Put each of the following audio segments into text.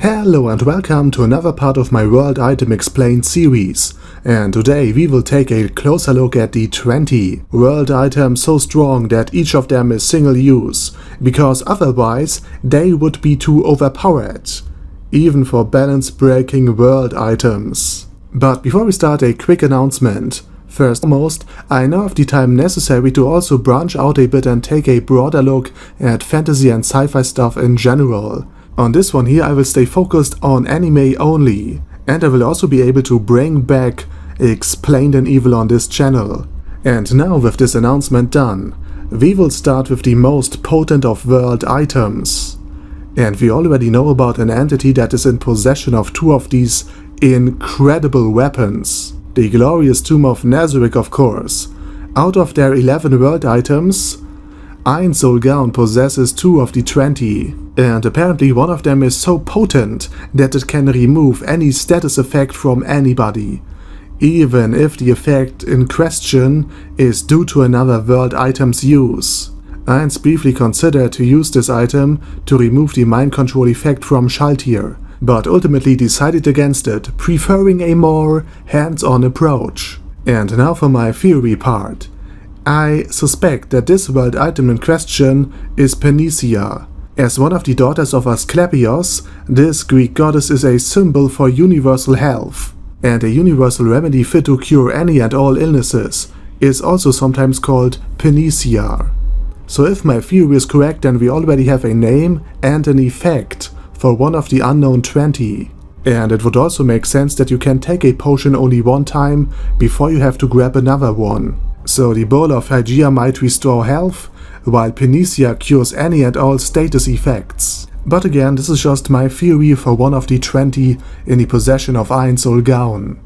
Hello and welcome to another part of my World Item Explained series, and today we will take a closer look at the 20 world items so strong that each of them is single use, because otherwise they would be too overpowered, even for balance breaking world items. But before we start, a quick announcement. First and foremost, I now have the time necessary to also branch out a bit and take a broader look at fantasy and sci-fi stuff in general. On this one here I will stay focused on anime only, and I will also be able to bring back Explained in Evil on this channel. And now with this announcement done, we will start with the most potent of world items. And we already know about an entity that is in possession of two of these incredible weapons. The glorious tomb of Nazarick, of course. Out of their 11 world items, Ainz possesses 2 of the 20, and apparently one of them is so potent that it can remove any status effect from anybody, even if the effect in question is due to another world item's use. Ainz briefly considered to use this item to remove the mind control effect from Schaltir, but ultimately decided against it, preferring a more hands-on approach. And now for my theory part. I suspect that this world item in question is Panacea. As one of the daughters of Asclepios, this Greek goddess is a symbol for universal health, and a universal remedy fit to cure any and all illnesses is also sometimes called Panacea. So if my theory is correct, then we already have a name and an effect for one of the unknown 20. And it would also make sense that you can take a potion only one time before you have to grab another one. So the bowl of Hygeia might restore health, while Panacea cures any and all status effects. But again, this is just my theory for one of the 20 in the possession of Ainz.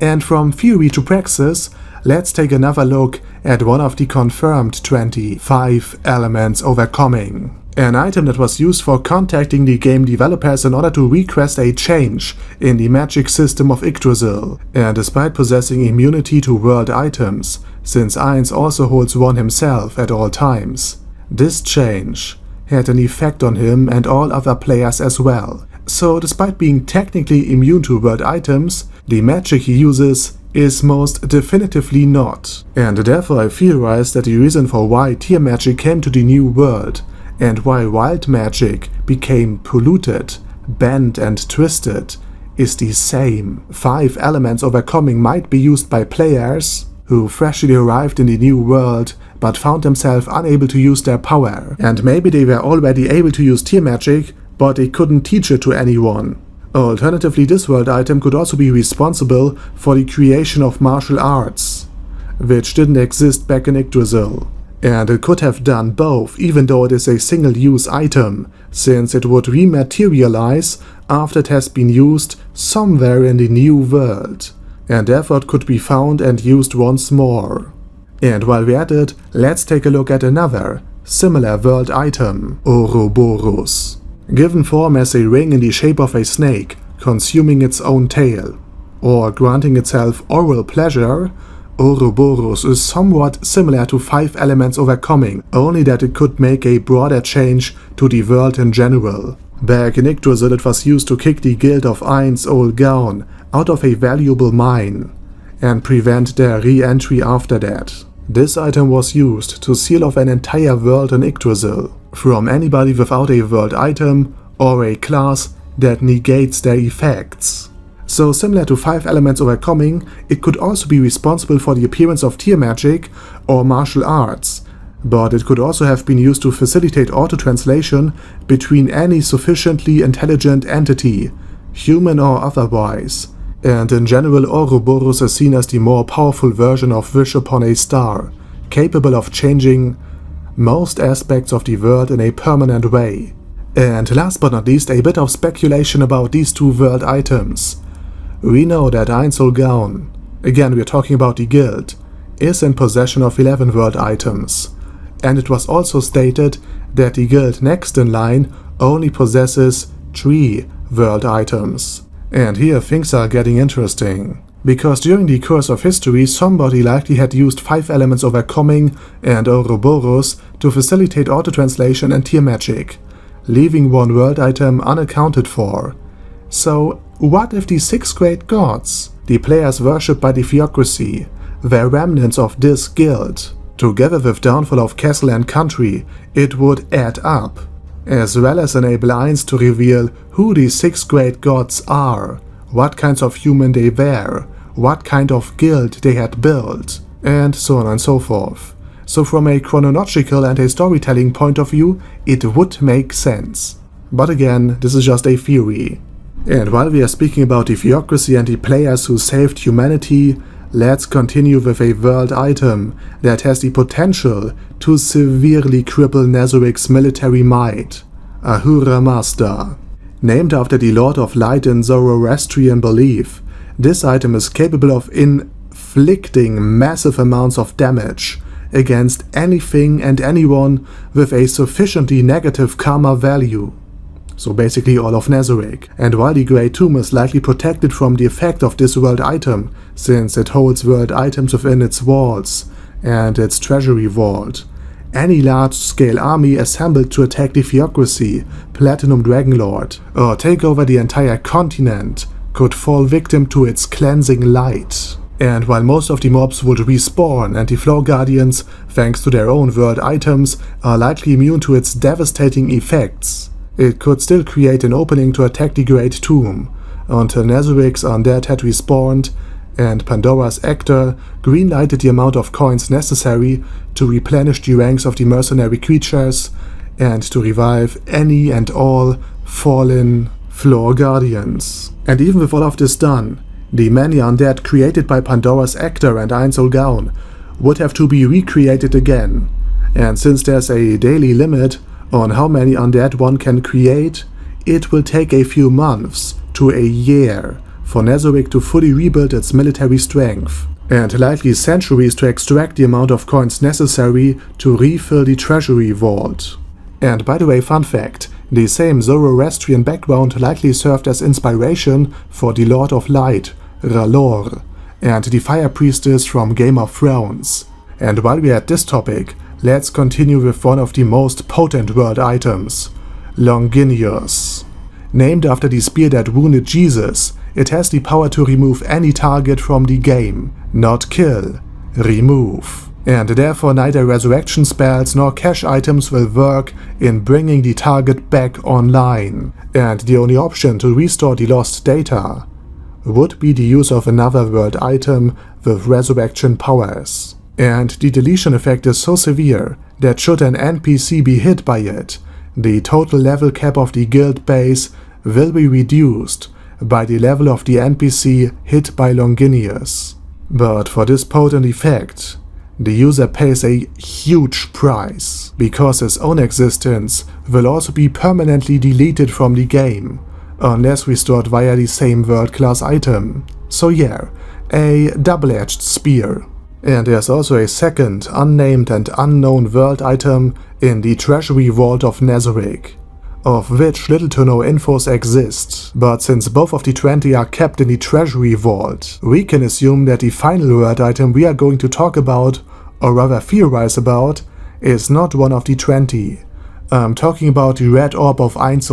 And from theory to praxis, let's take another look at one of the confirmed 25 elements overcoming. An item that was used for contacting the game developers in order to request a change in the magic system of Yggdrasil. And despite possessing immunity to world items, since Ainz also holds one himself at all times, this change had an effect on him and all other players as well. So despite being technically immune to world items, the magic he uses is most definitively not. And therefore I theorize that the reason for why tier magic came to the new world and why wild magic became polluted, bent and twisted is the same. 5 elements overcoming might be used by players who freshly arrived in the new world but found themselves unable to use their power. And maybe they were already able to use tier magic, but they couldn't teach it to anyone. Alternatively, this world item could also be responsible for the creation of martial arts, which didn't exist back in Yggdrasil. And it could have done both, even though it is a single-use item, since it would rematerialize after it has been used somewhere in the new world, and therefore it could be found and used once more. And while we're at it, let's take a look at another, similar world item, Ouroboros. Given form as a ring in the shape of a snake, consuming its own tail, or granting itself oral pleasure, Ouroboros is somewhat similar to 5 elements overcoming, only that it could make a broader change to the world in general. Back in Yggdrasil it was used to kick the guild of Ainz out of a valuable mine, and prevent their re-entry after that. This item was used to seal off an entire world in Yggdrasil from anybody without a world item or a class that negates their effects. So similar to 5 elements overcoming, it could also be responsible for the appearance of tier magic or martial arts, but it could also have been used to facilitate auto-translation between any sufficiently intelligent entity, human or otherwise. And in general, Ouroboros is seen as the more powerful version of Wish upon a Star, capable of changing most aspects of the world in a permanent way. And last but not least, a bit of speculation about these 2 world items. We know that Ainz, again we're talking about the guild, is in possession of 11 world items, and it was also stated that the guild next in line only possesses 3 world items. And here things are getting interesting, because during the course of history somebody likely had used 5 elements overcoming and Ouroboros to facilitate auto-translation and tier magic, leaving one world item unaccounted for, So, what if the 6 great gods, the players worshipped by the theocracy, were remnants of this guild? Together with downfall of castle and country, it would add up, as well as enable Ainz to reveal who the 6 great gods are, what kinds of human they were, what kind of guild they had built, and so on and so forth. So from a chronological and a storytelling point of view, it would make sense. But again, this is just a theory. And while we are speaking about the theocracy and the players who saved humanity, let's continue with a world item that has the potential to severely cripple Nazarick's military might, Ahura Mazda. Named after the Lord of Light in Zoroastrian belief, this item is capable of inflicting massive amounts of damage against anything and anyone with a sufficiently negative karma value. So basically all of Nazarick. And while the Great Tomb is likely protected from the effect of this world item, since it holds world items within its walls and its treasury vault, any large-scale army assembled to attack the theocracy, Platinum Dragonlord, or take over the entire continent could fall victim to its cleansing light. And while most of the mobs would respawn and the Floor Guardians, thanks to their own world items, are likely immune to its devastating effects, it could still create an opening to attack the Great Tomb, until Nazarick's undead had respawned and Pandora's actor greenlighted the amount of coins necessary to replenish the ranks of the mercenary creatures and to revive any and all fallen Floor Guardians. And even with all of this done, the many undead created by Pandora's actor and Ainz Gaun would have to be recreated again, and since there's a daily limit on how many undead one can create, it will take a few months to a year for Nazarick to fully rebuild its military strength, and likely centuries to extract the amount of coins necessary to refill the treasury vault. And by the way, fun fact, the same Zoroastrian background likely served as inspiration for the Lord of Light, R'hllor, and the Fire Priestess from Game of Thrones. And while we're at this topic, let's continue with one of the most potent world items, Longinus. Named after the spear that wounded Jesus, it has the power to remove any target from the game, not kill, remove. And therefore neither resurrection spells nor cash items will work in bringing the target back online, and the only option to restore the lost data would be the use of another world item with resurrection powers. And the deletion effect is so severe that should an NPC be hit by it, the total level cap of the guild base will be reduced by the level of the NPC hit by Longinus. But for this potent effect, the user pays a huge price, because his own existence will also be permanently deleted from the game, unless restored via the same world class item. So yeah, a double-edged spear. And there's also a second, unnamed and unknown world item in the Treasury Vault of Nazarick, of which little to no infos exist, but since both of the 20 are kept in the Treasury Vault, we can assume that the final world item we are going to talk about, or rather theorize about, is not one of the 20. I'm talking about the Red Orb of Ainz.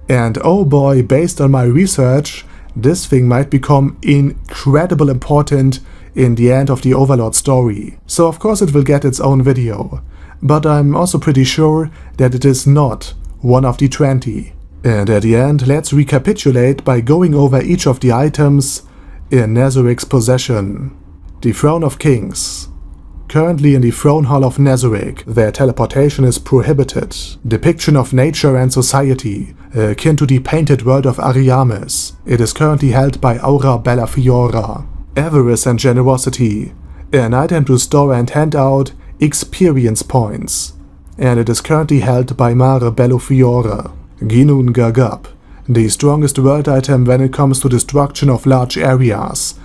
And oh boy, based on my research, this thing might become incredibly important in the end of the Overlord story. So of course it will get its own video, but I'm also pretty sure that it is not one of the 20. And at the end, let's recapitulate by going over each of the items in Nazarick's possession. The Throne of Kings. Currently in the Throne Hall of Nazarick, their teleportation is prohibited. Depiction of nature and society, akin to the painted world of Ariamis. It is currently held by Aura Bellafiora. Avarice and generosity, an item to store and hand out experience points, and it is currently held by Mare Bellofiora. Ginun Gagab, the strongest world item when it comes to destruction of large areas,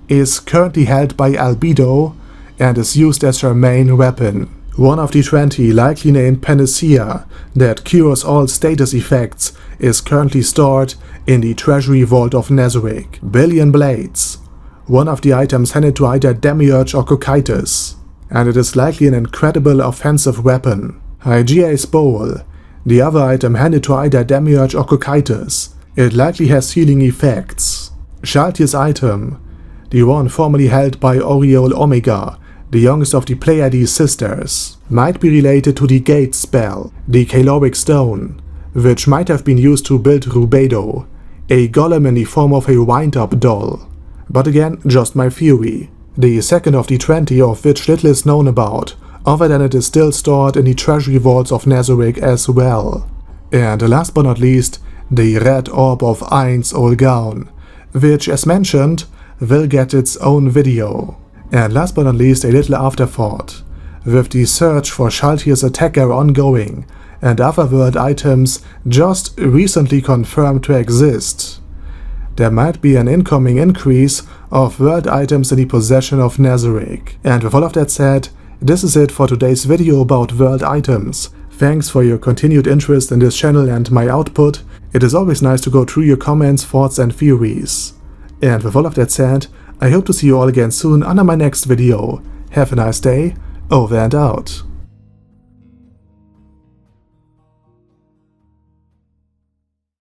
is currently held by Albedo and is used as her main weapon. One of the 20, likely named Panacea, that cures all status effects, is currently stored in the Treasury Vault of Nazarick. Billion Blades, one of the items handed to either Demiurge or Cocytus, and it is likely an incredible offensive weapon. Hygeia's Bowl, the other item handed to either Demiurge or Cocytus, It likely has healing effects. Shaltier's item, the one formerly held by Oriole Omega, the youngest of the Pleiades sisters, might be related to the Gate spell, the Caloric Stone, which might have been used to build Albedo, a golem in the form of a wind-up doll. But again, just my theory. The second of the 20 of which little is known about, other than it is still stored in the Treasury vaults of Nazarick as well. And last but not least, the Red Orb of Ainz Olgaun, which, as mentioned, will get its own video. And last but not least, a little afterthought. With the search for Shaltier's attacker ongoing, and other world items just recently confirmed to exist, there might be an incoming increase of world items in the possession of Nazarick. And with all of that said, this is it for today's video about world items. Thanks for your continued interest in this channel and my output. It is always nice to go through your comments, thoughts and theories. And with all of that said, I hope to see you all again soon under my next video. Have a nice day, over and out.